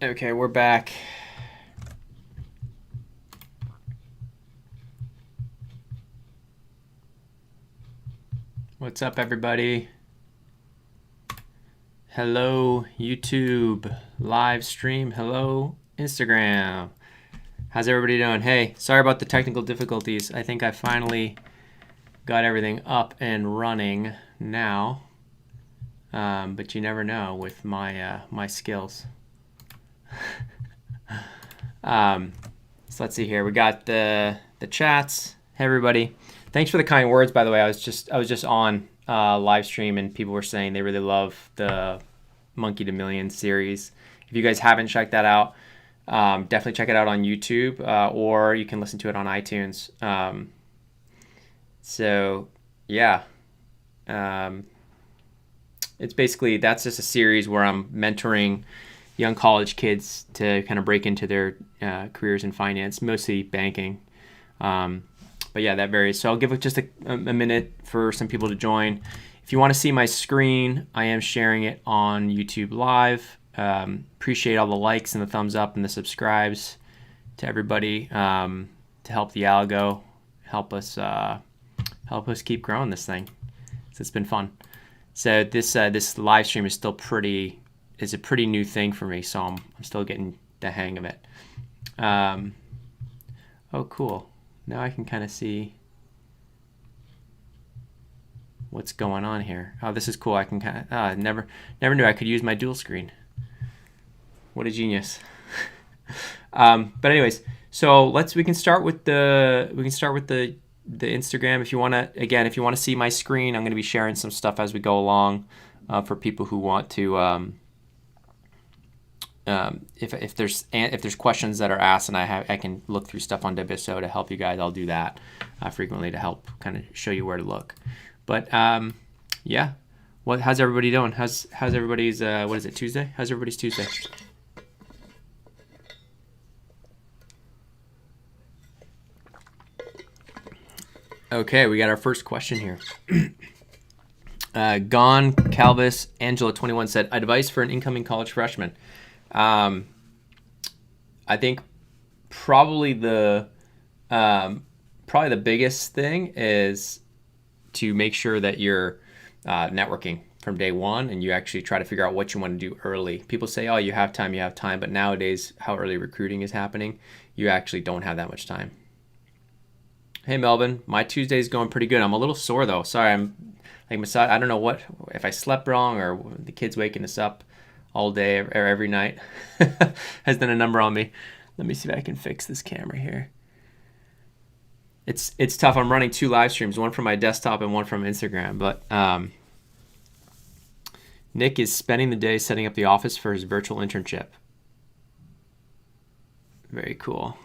Okay, we're back. What's up, everybody? Hello, YouTube live stream. Hello, Instagram. How's everybody doing? Hey, sorry about the technical difficulties. I think I finally got everything up and running now, but you never know with my skills. So let's see here. We got the chats. Hey, everybody. Thanks for the kind words, by the way. I was just on live stream and people were saying they really love the Monkey to Millions series. If you guys haven't checked that out, definitely check it out on YouTube, or you can listen to it on iTunes. So yeah, it's basically, that's just a series where I'm mentoring young college kids to kind of break into their careers in finance, mostly banking. But yeah, that varies. So I'll give it just a minute for some people to join. If you want to see my screen, I am sharing it on YouTube Live. Appreciate all the likes and the thumbs up and the subscribes to everybody, to help the algo, help us keep growing this thing. So it's been fun. So this live stream is still is a pretty new thing for me, so I'm still getting the hang of it. Oh, cool. Now I can kind of see what's going on here. Oh, this is cool. I can kind of never knew I could use my dual screen. What a genius. But anyways, so we can start with the Instagram. If you want to see my screen, I'm going to be sharing some stuff as we go along, for people who want to. If there's questions that are asked and I can look through stuff on Diviso to help you guys, I'll do that frequently to help kind of show you where to look. But yeah, how's everybody doing? How's everybody's what is it, Tuesday? How's everybody's Tuesday? Okay, we got our first question here. Gone Calvis Angela 21 said, advice for an incoming college freshman. I think probably the biggest thing is to make sure that you're networking from day one and you actually try to figure out what you want to do early. People say, oh, you have time, but nowadays how early recruiting is happening, you actually don't have that much time. Hey, Melvin, my Tuesday is going pretty good. I'm a little sore though. Sorry, I'm like massage. I don't know if I slept wrong or the kids waking us up all day or every night has done a number on me. Let me see if I can fix this camera here. It's tough. I'm running 2 live streams, one from my desktop and one from Instagram. But Nick is spending the day setting up the office for his virtual internship. Very cool.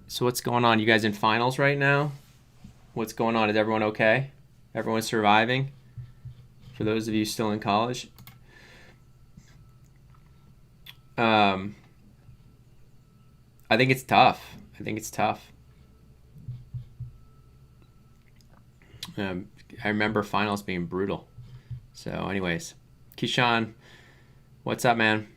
So what's going on? You guys in finals right now? What's going on? Is everyone okay? Everyone's surviving? For those of you still in college? I think it's tough. I remember finals being brutal. So anyways, Keyshawn, what's up, man?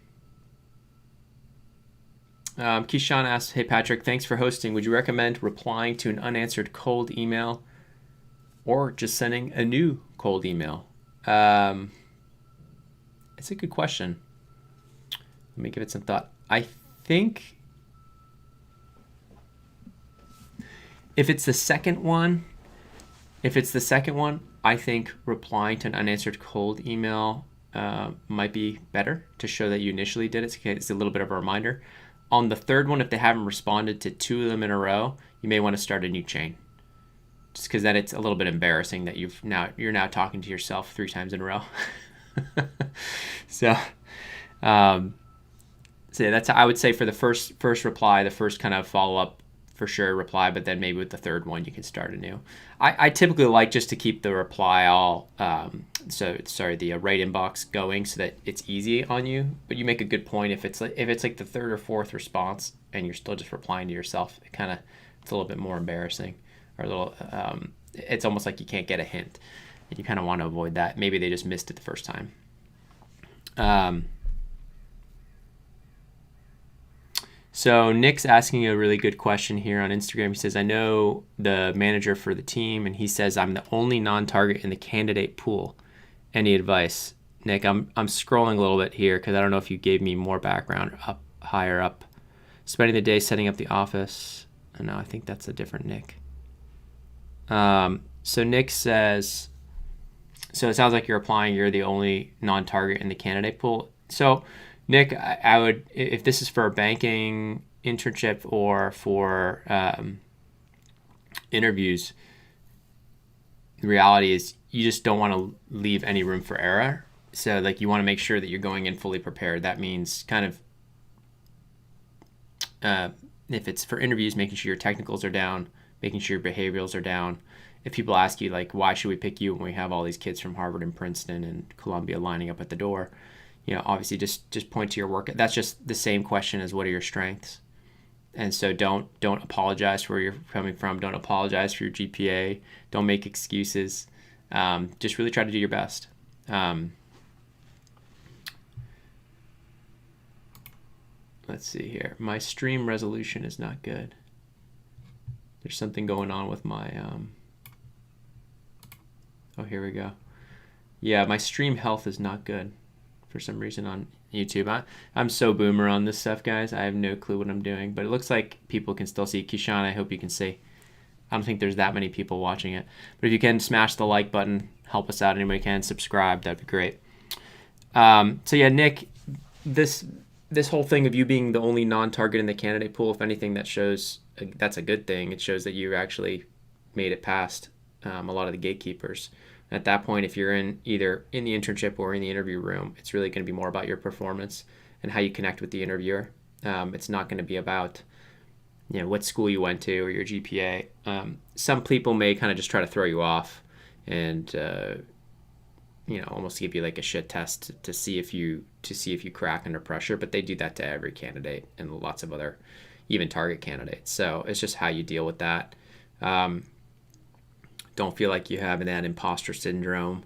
Keyshawn asks, hey, Patrick, thanks for hosting. Would you recommend replying to an unanswered cold email or just sending a new cold email? It's a good question. Let me give it some thought. I think if it's the second one, I think replying to an unanswered cold email might be better to show that you initially did it. It's a little bit of a reminder. On the third one, if they haven't responded to 2 of them in a row, you may want to start a new chain. Just because then it's a little bit embarrassing that you're now talking to yourself 3 times in a row. So that's how I would say for the first reply, the first kind of follow up, for sure reply, but then maybe with the third one you can start anew. I typically like just to keep the reply the right inbox going so that it's easy on you. But you make a good point. If it's like the third or fourth response and you're still just replying to yourself, it's a little bit more embarrassing, or a little it's almost like you can't get a hint. And you kind of want to avoid that. Maybe they just missed it the first time. So Nick's asking a really good question here on Instagram. He says, I know the manager for the team, and he says I'm the only non-target in the candidate pool. Any advice? Nick, I'm scrolling a little bit here because I don't know if you gave me more background up higher up. Spending the day setting up the office. Oh, no, I think that's a different Nick. So Nick says, so it sounds like you're applying, you're the only non-target in the candidate pool. So Nick, I would, if this is for a banking internship or for interviews, the reality is you just don't want to leave any room for error. So like you want to make sure that you're going in fully prepared. That means kind of, if it's for interviews, making sure your technicals are down, making sure your behaviorals are down. If people ask you like, why should we pick you when we have all these kids from Harvard and Princeton and Columbia lining up at the door? Obviously just point to your work. That's just the same question as what are your strengths. And so don't apologize for where you're coming from. Don't apologize for your GPA. Don't make excuses. Just really try to do your best. Let's see here. My stream resolution is not good. There's something going on with my... Oh, here we go. Yeah, my stream health is not good for some reason on YouTube. I'm so boomer on this stuff, guys. I have no clue what I'm doing, but it looks like people can still see. Kishan, I hope you can see. I don't think there's that many people watching it, but if you can smash the like button, help us out. Anybody can subscribe, that'd be great. So yeah, Nick, this whole thing of you being the only non-target in the candidate pool, if anything, that shows that's a good thing. It shows that you actually made it past a lot of the gatekeepers. At that point, if you're either in the internship or in the interview room, it's really going to be more about your performance and how you connect with the interviewer. It's not going to be about what school you went to or your GPA. Some people may kind of just try to throw you off and almost give you like a shit test to see if you crack under pressure. But they do that to every candidate and lots of other even target candidates. So it's just how you deal with that. Don't feel like you have that imposter syndrome.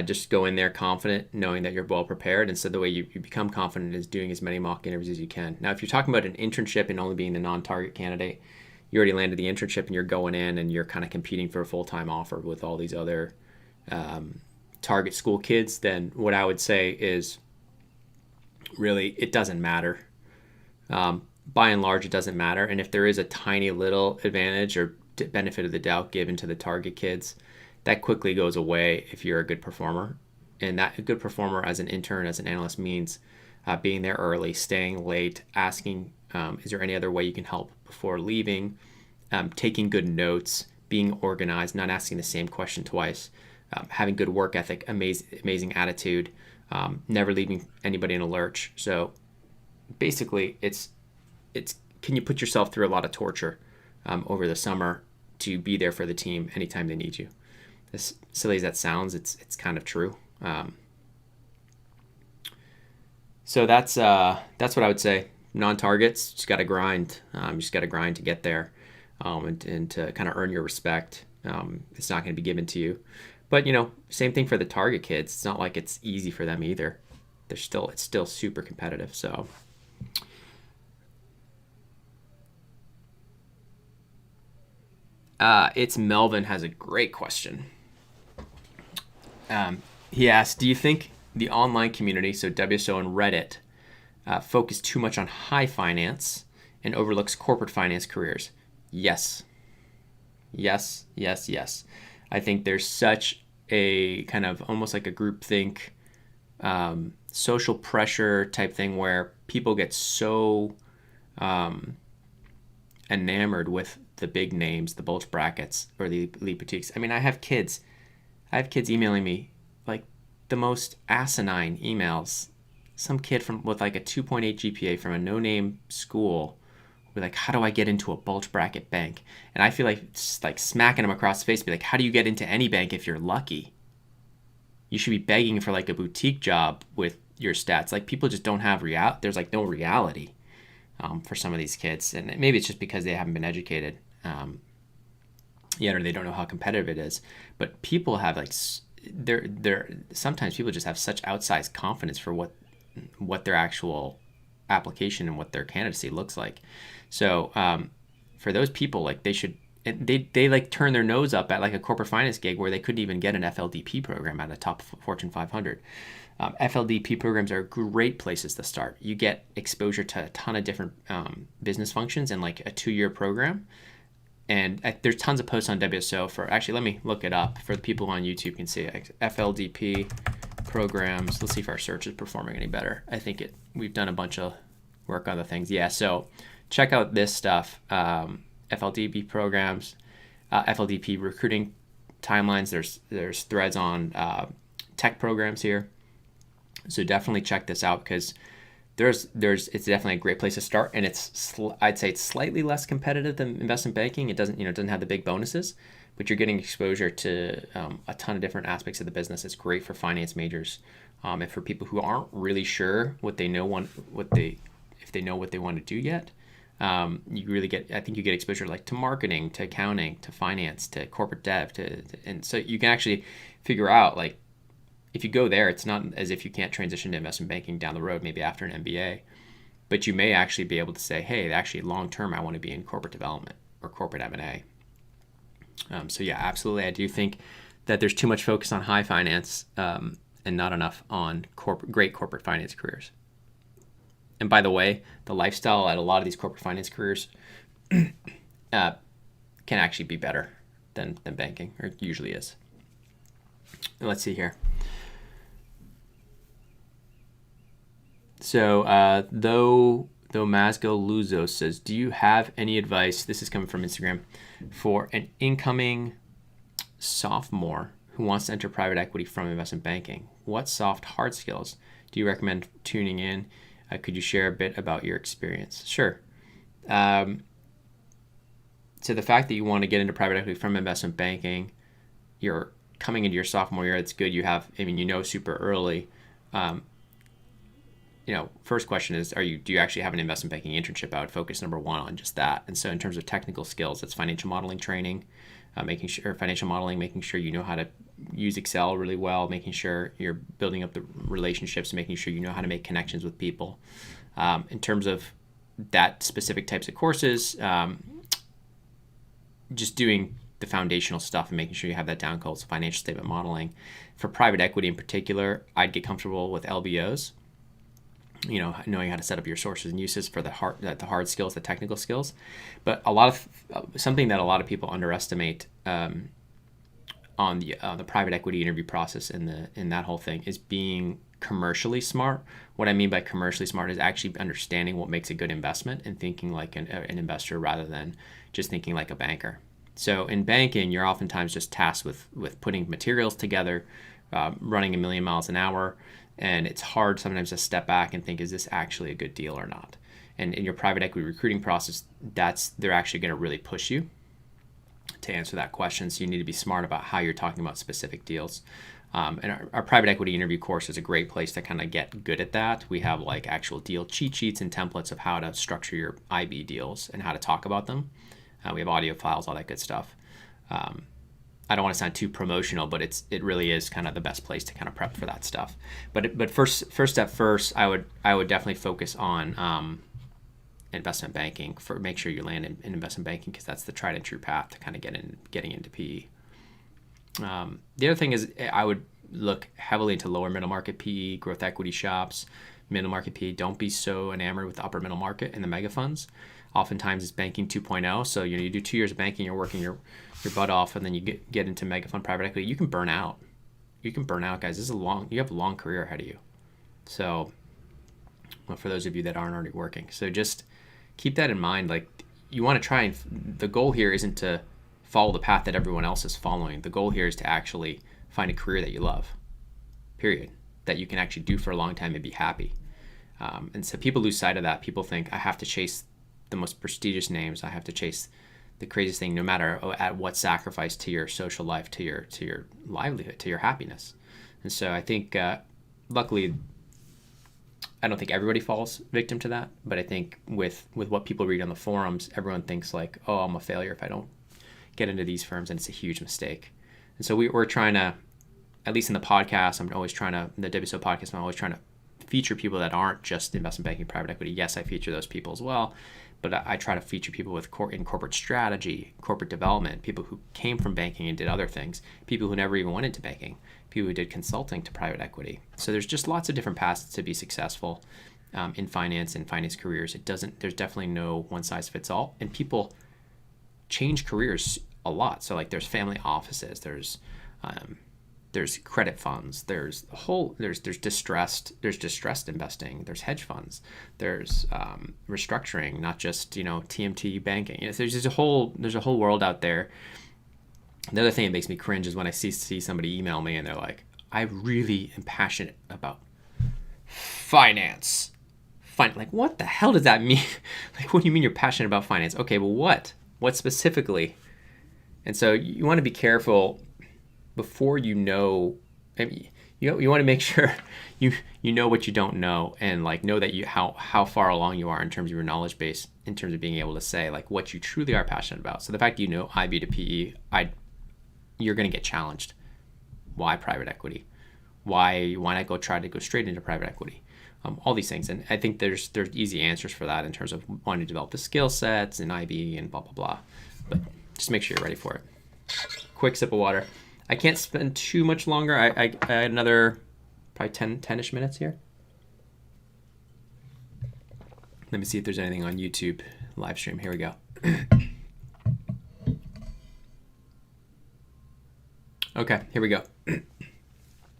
Just go in there confident, knowing that you're well prepared. And so the way you become confident is doing as many mock interviews as you can. Now, if you're talking about an internship and only being the non-target candidate, you already landed the internship and you're going in and you're kind of competing for a full-time offer with all these other target school kids, then what I would say is really it doesn't matter. By and large, it doesn't matter. And if there is a tiny little advantage or benefit of the doubt given to the target kids, that quickly goes away if you're a good performer. And that a good performer as an intern, as an analyst, means being there early, staying late, asking, is there any other way you can help before leaving, taking good notes, being organized, not asking the same question twice, having good work ethic, amazing attitude, never leaving anybody in a lurch. So basically, it's can you put yourself through a lot of torture over the summer to be there for the team anytime they need you? As silly as that sounds, it's kind of true. So that's what I would say. Non-targets, just got to grind. You just got to grind to get there, and to kind of earn your respect. It's not going to be given to you. But same thing for the target kids. It's not like it's easy for them either. It's still super competitive. So. It's Melvin has a great question. He asked, do you think the online community, so WSO and Reddit, focus too much on high finance and overlooks corporate finance careers? Yes. Yes. I think there's such a kind of almost like a groupthink, social pressure type thing where people get so enamored with the big names, the bulge brackets, or the elite boutiques. I mean, I have kids emailing me like the most asinine emails. Some kid with like a 2.8 GPA from a no-name school will be like, how do I get into a bulge bracket bank? And I feel like just like smacking them across the face, be like, how do you get into any bank if you're lucky? You should be begging for like a boutique job with your stats. Like people just don't have there's like no reality for some of these kids. And maybe it's just because they haven't been educated. yet, or they don't know how competitive it is. But people have like they're sometimes people just have such outsized confidence for what their actual application and what their candidacy looks like. So for those people, like they like turn their nose up at like a corporate finance gig where they couldn't even get an FLDP program at a top Fortune 500. FLDP programs are great places to start. You get exposure to a ton of different business functions in like a 2-year program. And there's tons of posts on WSO for, actually, let me look it up for the people on YouTube can see it. FLDP programs. Let's see if our search is performing any better. I think we've done a bunch of work on the things. Yeah, so check out this stuff. FLDP programs, FLDP recruiting timelines. There's threads on tech programs here. So definitely check this out because it's definitely a great place to start, and I'd say it's slightly less competitive than investment banking. It doesn't have the big bonuses, but you're getting exposure to a ton of different aspects of the business. It's great for finance majors, and for people who aren't really sure if they know what they want to do yet. You really I think you get exposure like to marketing, to accounting, to finance, to corporate dev, and so you can actually figure out like. If you go there, it's not as if you can't transition to investment banking down the road, maybe after an MBA, but you may actually be able to say, hey, actually long-term, I want to be in corporate development or corporate M&A. So yeah, absolutely. I do think that there's too much focus on high finance and not enough on great corporate finance careers. And by the way, the lifestyle at a lot of these corporate finance careers can actually be better than banking, or it usually is. Let's see here. So, though Masgo Luzo says, do you have any advice, this is coming from Instagram, for an incoming sophomore who wants to enter private equity from investment banking? What soft, hard skills do you recommend tuning in? Could you share a bit about your experience? Sure. So the fact that you want to get into private equity from investment banking, you're coming into your sophomore year, it's good. Super early. First question is, do you actually have an investment banking internship? I would focus number one on just that. And so in terms of technical skills, it's financial modeling training, making sure you know how to use Excel really well, making sure you're building up the relationships, making sure you know how to make connections with people. In terms of that specific types of courses, just doing the foundational stuff and making sure you have that down cold, so financial statement modeling. For private equity in particular, I'd get comfortable with LBOs. Knowing how to set up your sources and uses for the hard skills, the technical skills. But something that a lot of people underestimate on the private equity interview process in that whole thing is being commercially smart. What I mean by commercially smart is actually understanding what makes a good investment and thinking like an investor rather than just thinking like a banker. So in banking, you're oftentimes just tasked with putting materials together, running 1,000,000 miles an hour. And it's hard sometimes to step back and think, is this actually a good deal or not? And in your private equity recruiting process, they're actually going to really push you to answer that question. So you need to be smart about how you're talking about specific deals. And our private equity interview course is a great place to kind of get good at that. We have like actual deal cheat sheets and templates of how to structure your IB deals and how to talk about them. We have audio files, all that good stuff. I don't want to sound too promotional, but it really is kind of the best place to kind of prep for that stuff. But first step first, I would definitely focus on investment banking. Make sure you land in investment banking because that's the tried and true path to kind of getting into PE. The other thing is I would look heavily into lower middle market PE, growth equity shops, middle market PE. Don't be so enamored with the upper middle market and the mega funds. Oftentimes it's banking 2.0. So you do 2 years of banking, you're working your butt off, and then you get into mega fund private equity. You can burn out. Guys. You have a long career ahead of you. So, for those of you that aren't already working, so just keep that in mind. Like, you want to try and the goal here isn't to follow the path that everyone else is following. The goal here is to actually find a career that you love. Period. That you can actually do for a long time and be happy. And so people lose sight of that. People think I have to chase the most prestigious names. I have to chase the craziest thing, no matter at what sacrifice to your social life, to your livelihood, to your happiness. And so I think, luckily, I don't think everybody falls victim to that. But I think with what people read on the forums, everyone thinks like, oh, I'm a failure if I don't get into these firms, and it's a huge mistake. And so we're trying to, at least in the podcast, in the WSO podcast, I'm always trying to feature people that aren't just investment banking, private equity. Yes, I feature those people as well, but I try to feature people in corporate strategy, corporate development, people who came from banking and did other things, people who never even went into banking, people who did consulting to private equity. So there's just lots of different paths to be successful in finance and finance careers. There's definitely no one size fits all, and people change careers a lot. So like there's family offices, there's credit funds, there's distressed investing, there's hedge funds, there's restructuring, not just TMT banking. There's just a whole world out there. The other thing that makes me cringe is when I see somebody email me and they're like, I really am passionate about finance. Like, what the hell does that mean? Like, what do you mean you're passionate about finance? Okay, well, what specifically? And so you want to be careful before you want to make sure you know what you don't know, and like know that how far along you are in terms of your knowledge base, in terms of being able to say like what you truly are passionate about. So the fact IB to PE, you're going to get challenged. Why private equity? Why not try to go straight into private equity? All these things, and I think there's easy answers for that in terms of wanting to develop the skill sets and IB and blah blah blah. But just make sure you're ready for it. Quick sip of water. I can't spend too much longer. I had another probably 10-ish minutes here. Let me see if there's anything on YouTube live stream. Here we go. Okay, here we go.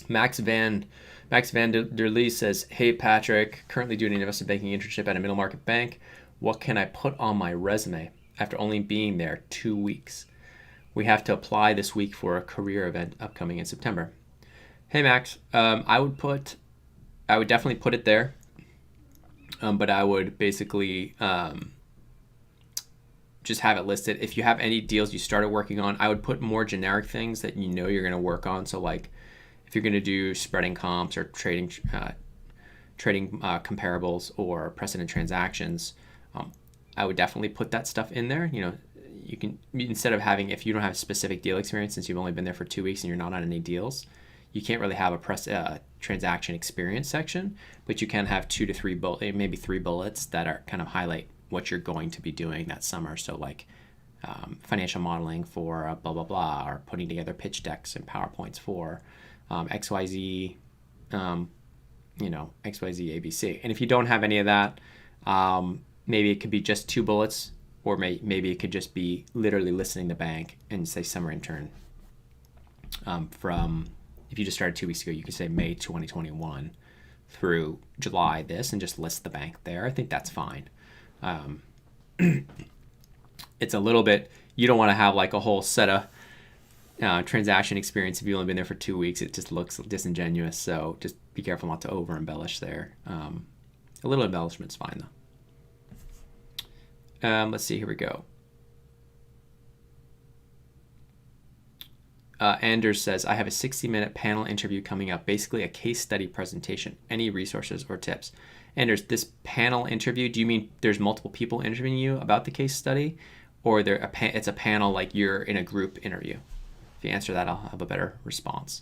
Max Van der Lee says, hey Patrick, currently doing an investment banking internship at a middle market bank. What can I put on my resume after only being there 2 weeks? We have to apply this week for a career event upcoming in September. Hey Max, I would definitely put it there, but I would basically just have it listed. If you have any deals you started working on, I would put more generic things that you're going to work on. So like if you're going to do spreading comps or trading comparables or precedent transactions, I would definitely put that stuff in there. You can, instead of having, if you don't have specific deal experience, since you've only been there for 2 weeks and you're not on any deals, you can't really have a transaction experience section, but you can have 2 to 3 maybe 3 bullets that are kind of highlight what you're going to be doing that summer. So like financial modeling for blah blah blah, or putting together pitch decks and PowerPoints for XYZ, XYZ ABC. And if you don't have any of that, maybe it could be just 2 bullets, or maybe it could just be literally listing the bank and say summer intern. From, if you just started 2 weeks ago, you could say May 2021 through July this, and just list the bank there. I think that's fine. It's a little bit, you don't want to have like a whole set of transaction experience if you've only been there for 2 weeks. It just looks disingenuous. So just be careful not to over embellish there. A little embellishment's fine though. Let's see, here we go. Anders says, I have a 60-minute panel interview coming up, basically a case study presentation. Any resources or tips? Anders, this panel interview, do you mean there's multiple people interviewing you about the case study, or it's a panel like you're in a group interview? If you answer that, I'll have a better response.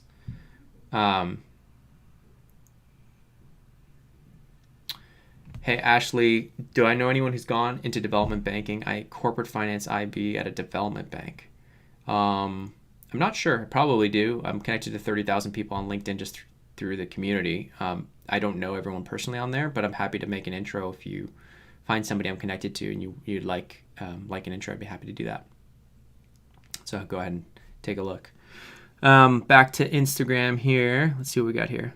Hey, Ashley, do I know anyone who's gone into development banking? Corporate finance IB at a development bank. I'm not sure. I probably do. I'm connected to 30,000 people on LinkedIn just through the community. I don't know everyone personally on there, but I'm happy to make an intro. If you find somebody I'm connected to and you'd like an intro, I'd be happy to do that. So go ahead and take a look. Back to Instagram here. Let's see what we got here.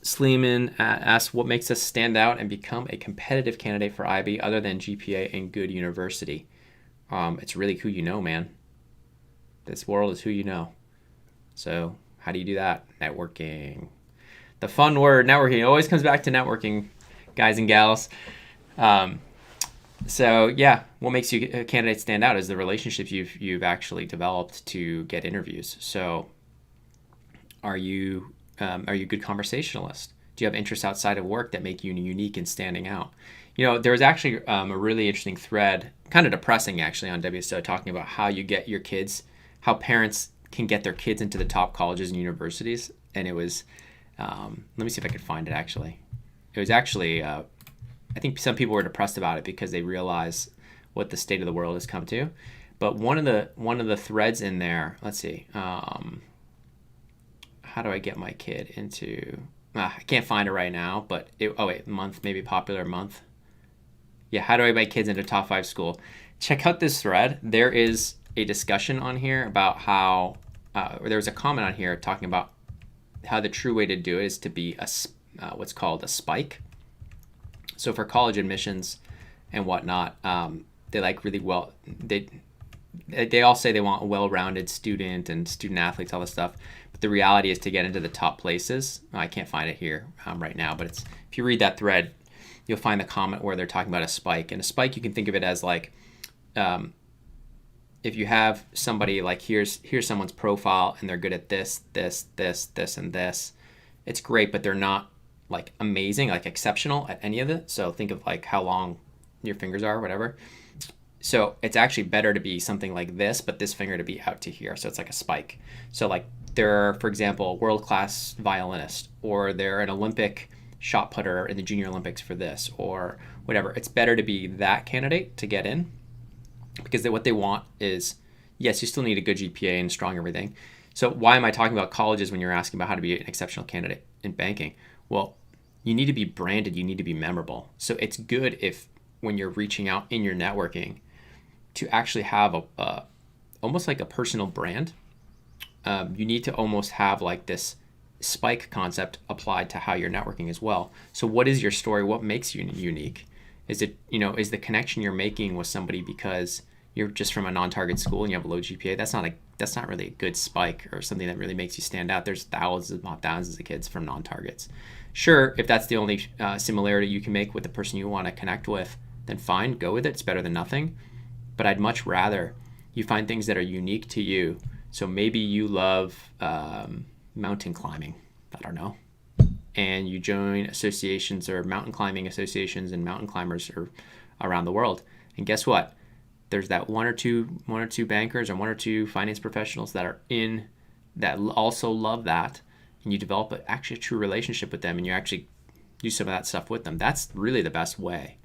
Sleeman asks, what makes us stand out and become a competitive candidate for IB other than GPA and good university? It's really who you know, man. This world is who you know. So how do you do that? Networking. The fun word, networking. Always comes back to networking, guys and gals. So yeah, what makes you a candidate stand out is the relationships you've actually developed to get interviews. So are you a good conversationalist? Do you have interests outside of work that make you unique and standing out? There was actually a really interesting thread, kind of depressing actually, on WSO talking about how you get your kids, how parents can get their kids into the top colleges and universities. And it was, let me see if I could find it actually. It was actually, I think some people were depressed about it because they realize what the state of the world has come to. But one of the threads in there, let's see, how do I get my kid into? I can't find it right now, but month, maybe popular month. Yeah, how do I make kids into top 5 school? Check out this thread. There is a discussion on here about how there was a comment on here talking about how the true way to do it is to be what's called a spike. So for college admissions and whatnot, they like really well. They all say they want a well-rounded student and student athletes, all this stuff. But the reality is to get into the top places. I can't find it here right now, but if you read that thread, you'll find the comment where they're talking about a spike. And a spike, you can think of it as like, if you have somebody like here's someone's profile and they're good at this, and this, it's great, but they're not like amazing, like exceptional at any of it. So think of like how long your fingers are, whatever. So it's actually better to be something like this, but this finger to be out to here. So it's like a spike. So like they're, for example, a world-class violinist, or they're an Olympic shot putter in the Junior Olympics for this, or whatever. It's better to be that candidate to get in, because what they want is, yes, you still need a good GPA and strong everything. So why am I talking about colleges when you're asking about how to be an exceptional candidate in banking? Well, you need to be branded. You need to be memorable. So it's good if when you're reaching out in your networking to actually have almost like a personal brand. You need to almost have like this spike concept applied to how you're networking as well. So what is your story? What makes you unique? Is it, is the connection you're making with somebody because you're just from a non-target school and you have a low GPA? That's not really a good spike or something that really makes you stand out. There's thousands of kids from non-targets. Sure, if that's the only similarity you can make with the person you want to connect with, then fine, go with it. It's better than nothing. But I'd much rather you find things that are unique to you. So maybe you love mountain climbing, I don't know, and you join associations or mountain climbing associations and mountain climbers around the world. And guess what? There's that one or two bankers or one or two finance professionals that are in that also love that, and you develop a true relationship with them, and you actually do some of that stuff with them. That's really the best way.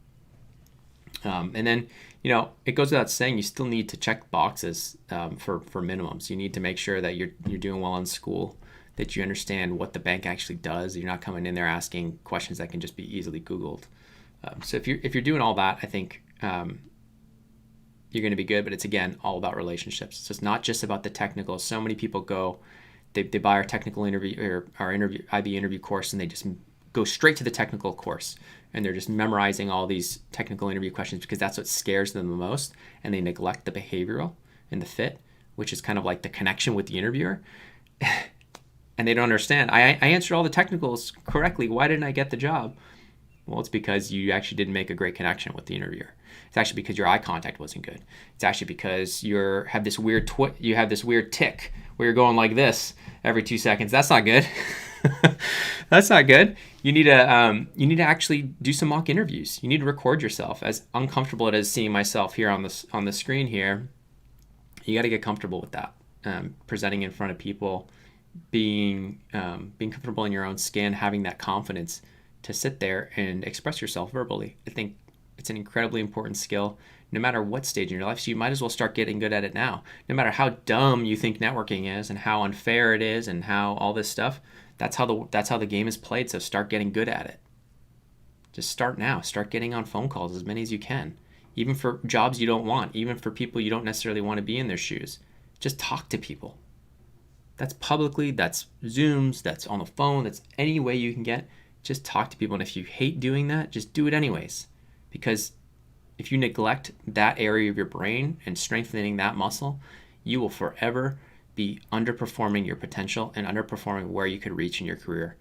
And then, it goes without saying, you still need to check boxes for minimums. You need to make sure that you're doing well in school, that you understand what the bank actually does. You're not coming in there asking questions that can just be easily Googled. So if you're doing all that, I think you're going to be good. But it's, again, all about relationships. So it's not just about the technical. So many people they buy our technical interview or our IB interview course, and they just go straight to the technical course, and they're just memorizing all these technical interview questions because that's what scares them the most, and they neglect the behavioral and the fit, which is kind of like the connection with the interviewer. And they don't understand. I answered all the technicals correctly. Why didn't I get the job? Well, it's because you actually didn't make a great connection with the interviewer. It's actually because your eye contact wasn't good. It's actually because you have this weird tick where you're going like this every 2 seconds. That's not good. That's not good. You need to actually do some mock interviews. You need to record yourself. As uncomfortable it is seeing myself here on the screen here, you got to get comfortable with that. Presenting in front of people, being comfortable in your own skin, having that confidence to sit there and express yourself verbally. I think it's an incredibly important skill no matter what stage in your life. So you might as well start getting good at it now. No matter how dumb you think networking is and how unfair it is and how all this stuff, that's how the game is played. So start getting good at it. Just start now. Start getting on phone calls, as many as you can. Even for jobs you don't want, even for people you don't necessarily want to be in their shoes. Just talk to people. That's publicly, that's Zooms, that's on the phone, that's any way you can get. Just talk to people. And if you hate doing that, just do it anyways. Because if you neglect that area of your brain and strengthening that muscle, you will forever be underperforming your potential and underperforming where you could reach in your career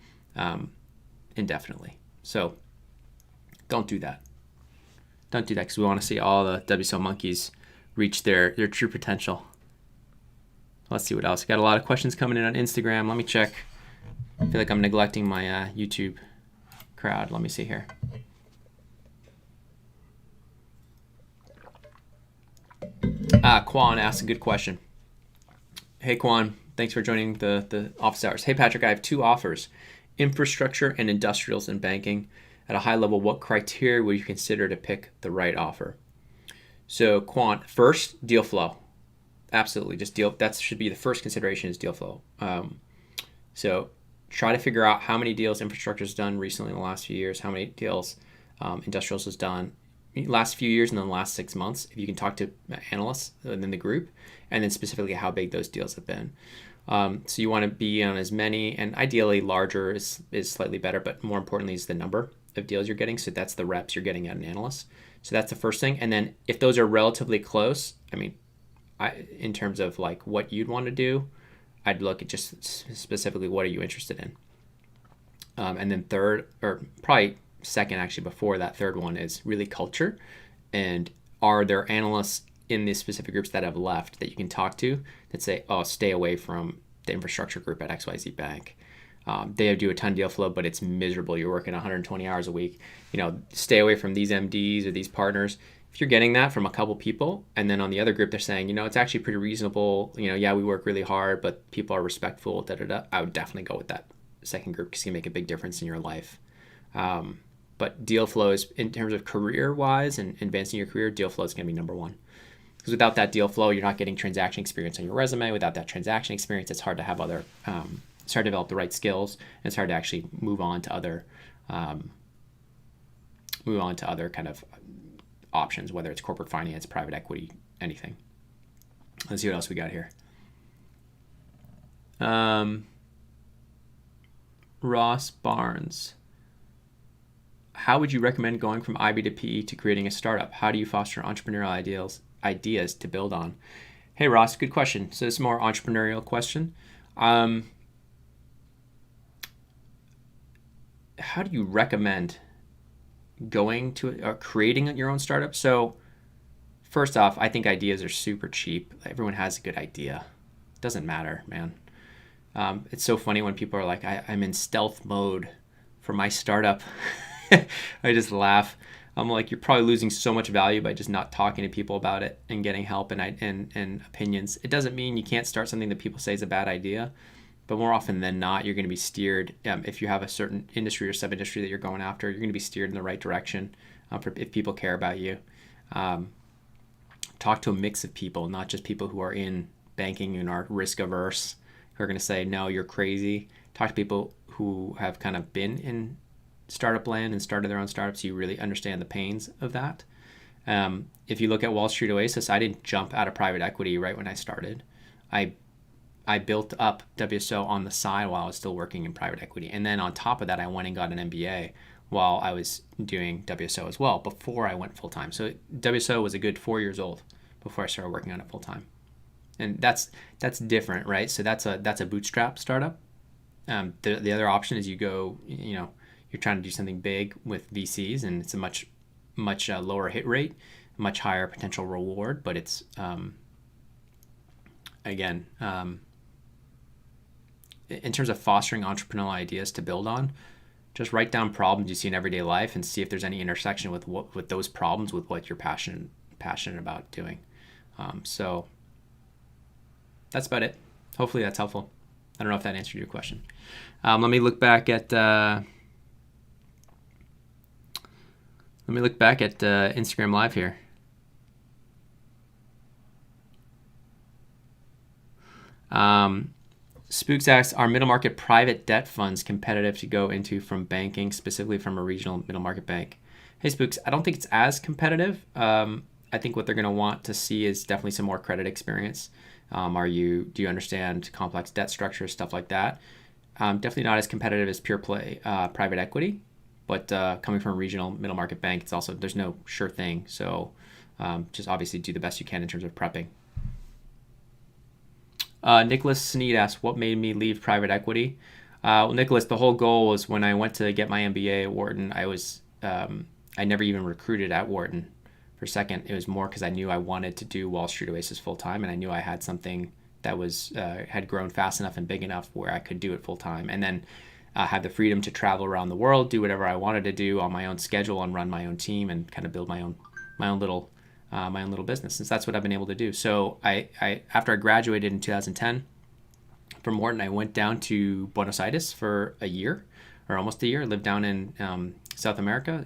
indefinitely. So don't do that. Don't do that, because we want to see all the WSO monkeys reach their true potential. Let's see what else. Got a lot of questions coming in on Instagram. Let me check. I feel like I'm neglecting my YouTube crowd. Let me see here. Quan asked a good question. Hey, Quan, thanks for joining the office hours. Hey, Patrick, I have 2 offers, infrastructure and industrials in banking. At a high level, what criteria would you consider to pick the right offer? So, Quan, first, deal flow. Absolutely, just deal. That should be the first consideration is deal flow. So try to figure out how many deals infrastructure has done recently in the last few years, how many deals industrials has done last few years and then the last 6 months, if you can talk to analysts within the group, and then specifically how big those deals have been. So you want to be on as many, and ideally larger is slightly better, but more importantly is the number of deals you're getting. So that's the reps you're getting at an analyst. So that's the first thing. And then if those are relatively close, in terms of like what you'd want to do, I'd look at just specifically what are you interested in. And then third, or probably second actually before that third one, is really culture. And are there analysts in these specific groups that have left that you can talk to that say, oh, stay away from the infrastructure group at XYZ Bank. They do a ton of deal flow, but it's miserable. You're working 120 hours a week. Stay away from these MDs or these partners. If you're getting that from a couple people, and then on the other group they're saying, it's actually pretty reasonable. Yeah, we work really hard, but people are respectful. I would definitely go with that second group because it can make a big difference in your life. But deal flow is, in terms of career-wise and advancing your career, deal flow is going to be number one. Because without that deal flow, you're not getting transaction experience on your resume. Without that transaction experience, it's hard to have it's hard to develop the right skills. And it's hard to actually move on to other kind of options, whether it's corporate finance, private equity, anything. Let's see what else we got here. Ross Barnes. How would you recommend going from IB to PE to creating a startup? How do you foster entrepreneurial ideas to build on? Hey, Ross, good question. So this is a more entrepreneurial question. How do you recommend going to or creating your own startup? So first off, I think ideas are super cheap. Everyone has a good idea. It doesn't matter, man. It's so funny when people are like, I'm in stealth mode for my startup. I just laugh. I'm like, you're probably losing so much value by just not talking to people about it and getting help and opinions. It doesn't mean you can't start something that people say is a bad idea, but more often than not, you're going to be steered. If you have a certain industry or sub-industry that you're going after, you're going to be steered in the right direction if people care about you. Talk to a mix of people, not just people who are in banking and are risk averse, who are going to say, no, you're crazy. Talk to people who have kind of been in startup land and started their own startups. You really understand the pains of that. If you look at Wall Street Oasis, I didn't jump out of private equity right when I started. I built up WSO on the side while I was still working in private equity. And then on top of that, I went and got an MBA while I was doing WSO as well before I went full-time. So WSO was a good 4 years old before I started working on it full-time. And that's different, right? So that's a bootstrap startup. The other option is you go, you're trying to do something big with VCs, and it's a much lower hit rate, much higher potential reward, but it's in terms of fostering entrepreneurial ideas to build on, just write down problems you see in everyday life and see if there's any intersection with those problems with what you're passionate about doing. So that's about it. Hopefully that's helpful. I don't know if that answered your question. Let me look back at Instagram Live here. Spooks asks, are middle market private debt funds competitive to go into from banking, specifically from a regional middle market bank? Hey, Spooks, I don't think it's as competitive. I think what they're going to want to see is definitely some more credit experience. Do you understand complex debt structures, stuff like that? Definitely not as competitive as pure play private equity, but coming from a regional middle market bank, it's also, there's no sure thing. So just obviously do the best you can in terms of prepping. Nicholas Sneed asks, what made me leave private equity? Well, Nicholas, the whole goal was when I went to get my MBA at Wharton, I never even recruited at Wharton for a second. It was more because I knew I wanted to do Wall Street Oasis full time, and I knew I had something that was had grown fast enough and big enough where I could do it full time, and then have the freedom to travel around the world, do whatever I wanted to do on my own schedule, and run my own team, and kind of build my own little my own little business, since that's what I've been able to do. So after I graduated in 2010 from Wharton, I went down to Buenos Aires for a year, or almost a year. Lived down in South America,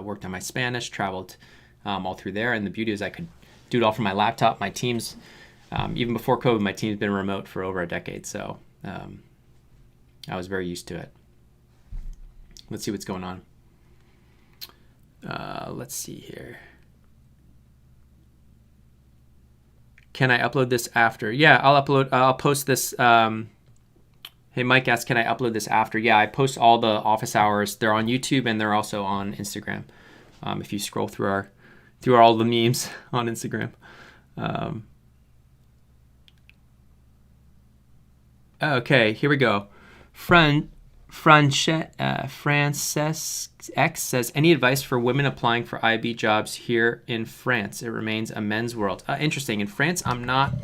worked on my Spanish, traveled all through there. And the beauty is I could do it all from my laptop. My teams, even before COVID, my team's been remote for over a decade. So I was very used to it. Let's see what's going on. Let's see here. Can I upload this after? Yeah, I'll post this. Hey, Mike asks, can I upload this after? Yeah, I post all the office hours. They're on YouTube and they're also on Instagram. If you scroll through all the memes on Instagram. Okay, here we go. Frances X says, any advice for women applying for IB jobs here in France? It remains a men's world. Interesting. In France, I'm not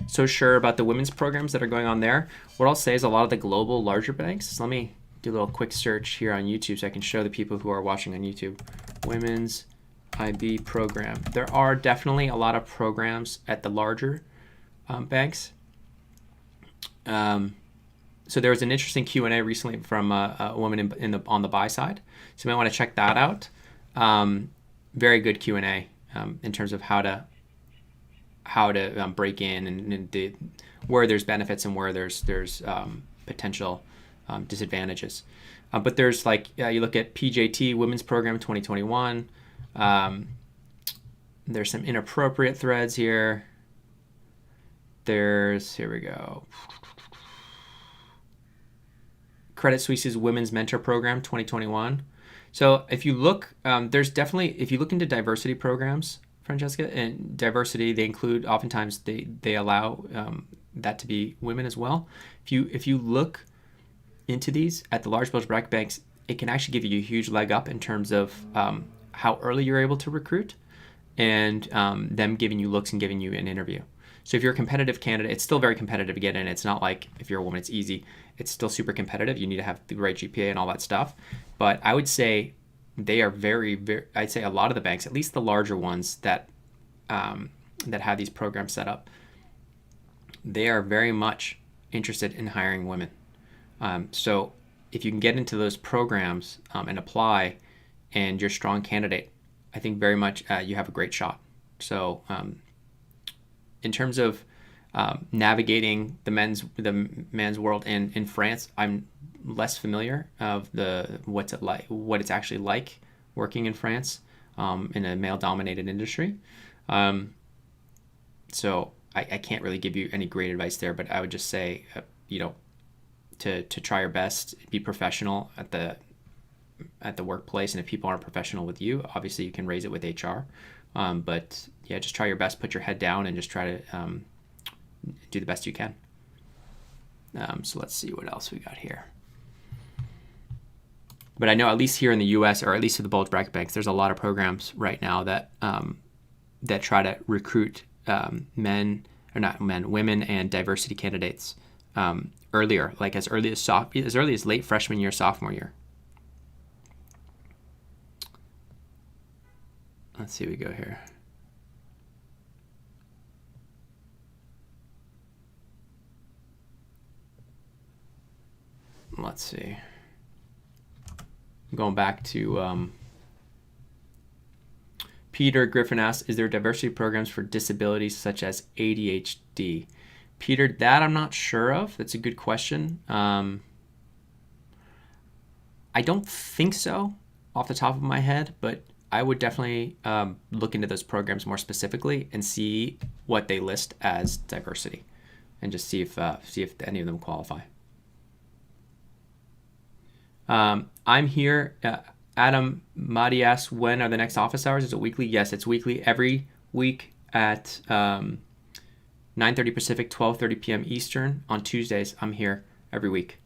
so sure about the women's programs that are going on there. What I'll say is a lot of the global larger banks. Let me do a little quick search here on YouTube so I can show the people who are watching on YouTube. Women's IB program. There are definitely a lot of programs at the larger banks. So there was an interesting Q&A recently from a woman on the buy side. So you might want to check that out. Very good Q&A in terms of how to break in and where there's benefits and where there's potential disadvantages. But there's you look at PJT Women's Program 2021. There's some inappropriate threads here. Here we go. Credit Suisse's Women's Mentor Program 2021. So if you look, if you look into diversity programs, Francesca, and diversity, they include, oftentimes they allow that to be women as well. If you look into these at the large bulge bracket banks, it can actually give you a huge leg up in terms of how early you're able to recruit and them giving you looks and giving you an interview. So if you're a competitive candidate, it's still very competitive to get in. It's not like if you're a woman, it's easy. It's still super competitive. You need to have the right GPA and all that stuff. But I would say they are very, very, I'd say a lot of the banks, at least the larger ones that have these programs set up, they are very much interested in hiring women. So if you can get into those programs and apply and you're a strong candidate, I think very much you have a great shot. So in terms of navigating the man's world in France, I'm less familiar of what it's actually like working in France in a male-dominated industry. So I can't really give you any great advice there, but I would just say, to try your best, be professional at the workplace, and if people aren't professional with you, obviously you can raise it with HR. But yeah, just try your best, put your head down, and just try to do the best you can. So let's see what else we got here. But I know at least here in the U.S., or at least for the bulge bracket banks, there's a lot of programs right now that try to recruit women and diversity candidates earlier, like as early as late freshman year, sophomore year. Let's see, we go here. Let's see. Going back to Peter Griffin asks, is there diversity programs for disabilities such as ADHD? Peter, that I'm not sure of. That's a good question. I don't think so off the top of my head, but I would definitely look into those programs more specifically and see what they list as diversity, and just see if any of them qualify. I'm here. Adam Madi asks, when are the next office hours? Is it weekly? Yes, it's weekly. Every week at 9:30 Pacific, 12:30 p.m. Eastern on Tuesdays. I'm here every week.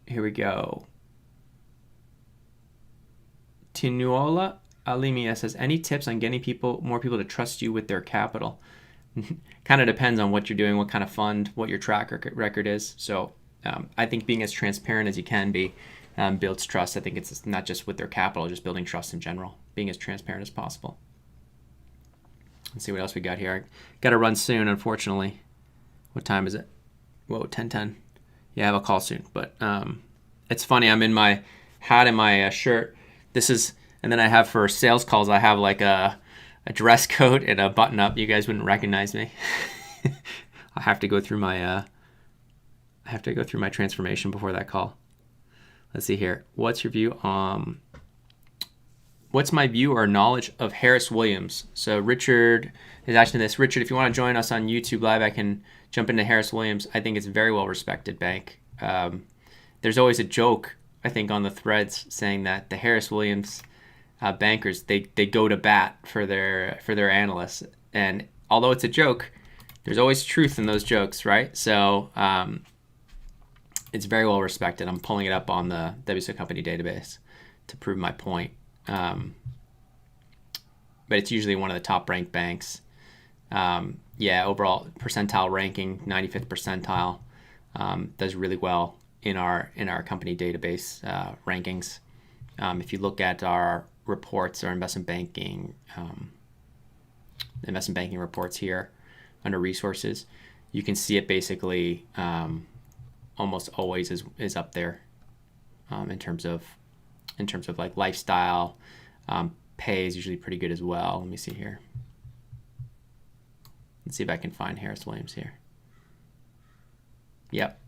Here we go. Tinuola Alimia says, any tips on getting more people to trust you with their capital? Kind of depends on what you're doing, what kind of fund, what your track record is. So I think being as transparent as you can be builds trust. I think it's not just with their capital, just building trust in general. being as transparent as possible. Let's see what else we got here. I got to run soon, unfortunately. What time is it? Whoa, 10:10. Yeah, I have a call soon. But it's funny. I'm in my hat and my shirt. And then I have for sales calls, I have like a dress coat and a button up. You guys wouldn't recognize me. I have to go through my transformation before that call. Let's see here. What's your view on? What's my view or knowledge of Harris Williams? So Richard is asking this. Richard, if you want to join us on YouTube Live, I can jump into Harris Williams. I think it's a very well respected bank. There's always a joke, I think, on the threads saying that the Harris Williams bankers, they go to bat for their analysts. And although it's a joke, there's always truth in those jokes, right? So it's very well respected. I'm pulling it up on the WSO Company database to prove my point. But it's usually one of the top ranked banks. Overall percentile ranking, 95th percentile, does really well in our company database rankings. If you look at our reports, our investment banking reports here under resources, you can see it basically almost always is up there in terms of like lifestyle. Pay is usually pretty good as well. Let me see here. Let's see if I can find Harris Williams here. Yep.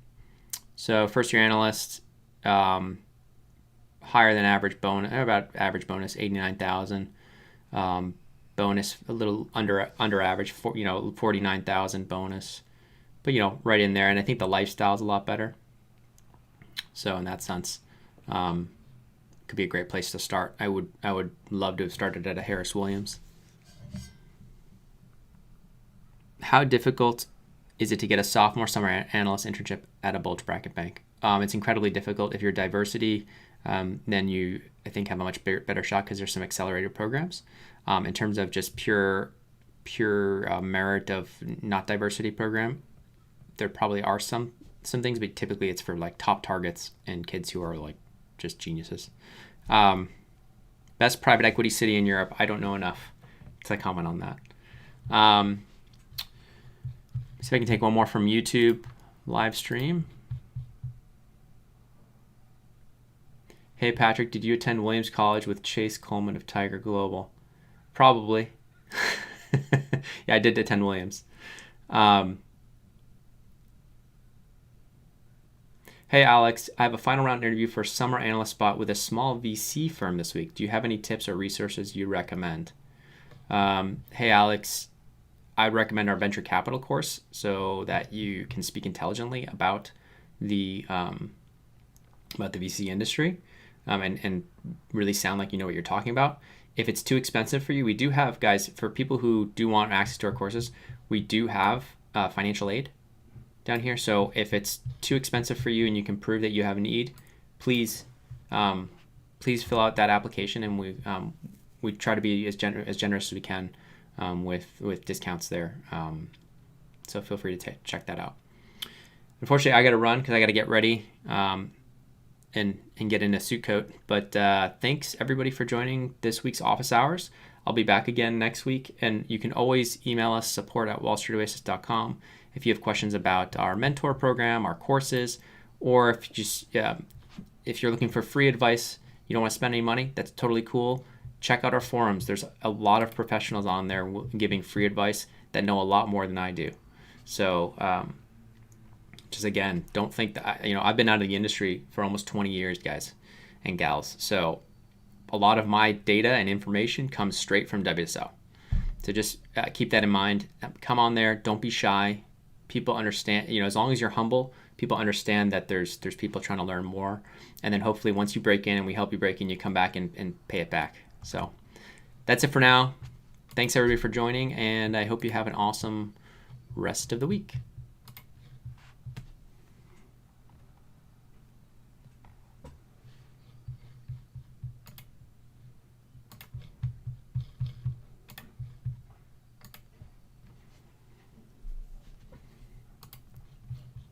So first year analyst, higher than average bonus, about average bonus, 89,000. Bonus a little under average, 49,000 bonus, but right in there. And I think the lifestyle is a lot better. So in that sense, could be a great place to start. I would love to have started at a Harris Williams. How difficult is it to get a sophomore summer analyst internship at a bulge bracket bank? It's incredibly difficult. If you're diversity, then you, I think, have a much better shot because there's some accelerated programs. In terms of just pure merit of not diversity program, there probably are some things, but typically it's for like top targets and kids who are like just geniuses. Best private equity city in Europe. I don't know enough to comment on that. See if I can take one more from YouTube live stream. Hey Patrick, did you attend Williams College with Chase Coleman of Tiger Global? Probably. Yeah, I did attend Williams. Hey Alex, I have a final round interview for a summer analyst spot with a small VC firm this week. Do you have any tips or resources you recommend? Hey Alex, I recommend our venture capital course so that you can speak intelligently about the VC industry and really sound like you know what you're talking about. If it's too expensive for you, we do have, guys, for people who do want access to our courses, we do have financial aid down here. So if it's too expensive for you and you can prove that you have a need, please fill out that application, and we try to be as generous as we can with discounts there. So feel free to check that out. Unfortunately, I got to run because I got to get ready and get in a suit coat. But thanks everybody for joining this week's office hours. I'll be back again next week, and you can always email us support@wallstreetoasis.com if you have questions about our mentor program, our courses, or if you're looking for free advice, you don't want to spend any money, that's totally cool. Check out our forums. There's a lot of professionals on there giving free advice that know a lot more than I do. So just again, don't think that, I've been out of the industry for almost 20 years, guys and gals. So a lot of my data and information comes straight from WSO. So just keep that in mind. Come on there. Don't be shy. People understand, as long as you're humble, people understand that there's people trying to learn more. And then hopefully once you break in and we help you break in, you come back and pay it back. So that's it for now. Thanks everybody for joining, and I hope you have an awesome rest of the week.